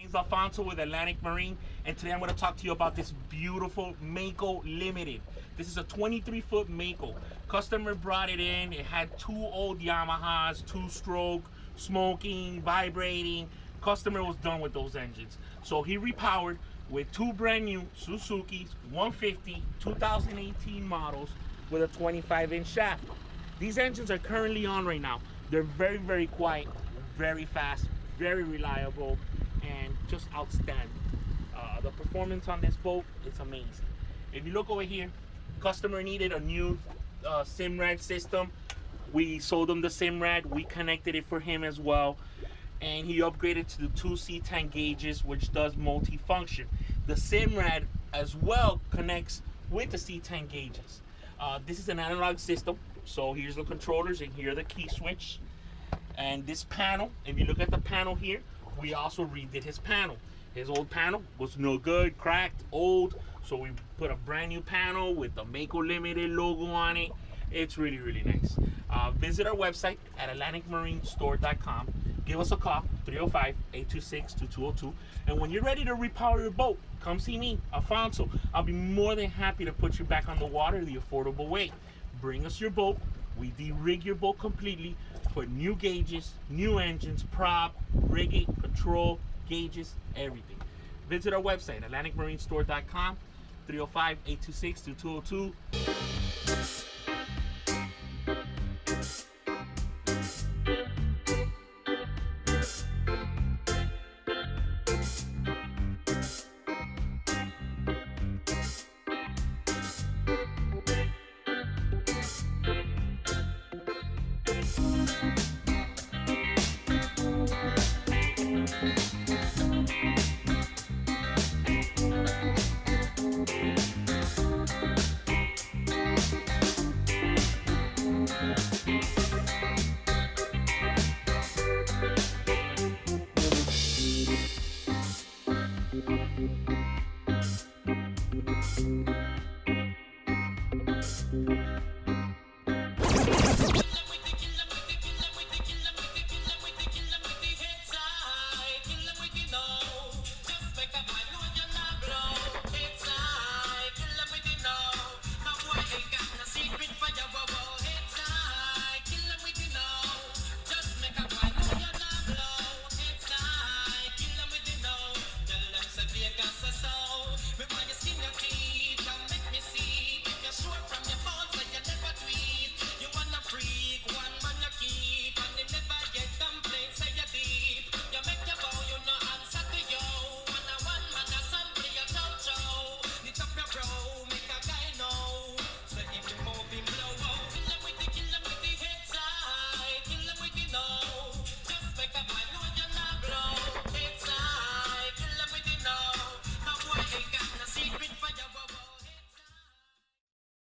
name's Alfonso with Atlantic Marine, and today I'm going to talk to you about this beautiful Mako Limited. This is a 23-foot Mako. Customer brought it in. It had two old Yamahas, two-stroke, smoking, vibrating. Customer was done with those engines. So he repowered with two brand new Suzuki's 150 2018 models with a 25-inch shaft. These engines are currently on right now. They're very, very quiet, very fast, very reliable, and just outstanding. The performance on this boat is amazing. If you look over here, customer needed a new Simrad system. We sold him the Simrad. We connected it for him as well, and he upgraded to the 2 C10 gauges, which does multi-function. The Simrad as well connects with the C10 gauges. This is an analog system, so here's the controllers and here the key switch. And this panel, if you look at the panel here, we also redid his panel. His old panel was no good, cracked, old, so we put a brand new panel with the Mako Limited logo on it. It's really, really nice. Visit our website at atlanticmarinestore.com. Give us a call, 305-826-2202. And when you're ready to repower your boat, come see me, Alfonso. I'll be more than happy to put you back on the water the affordable way. Bring us your boat. We de-rig your boat completely, put new gauges, new engines, prop, rig it, control, gauges, everything. Visit our website, atlanticmarinestore.com, 305-826-2202.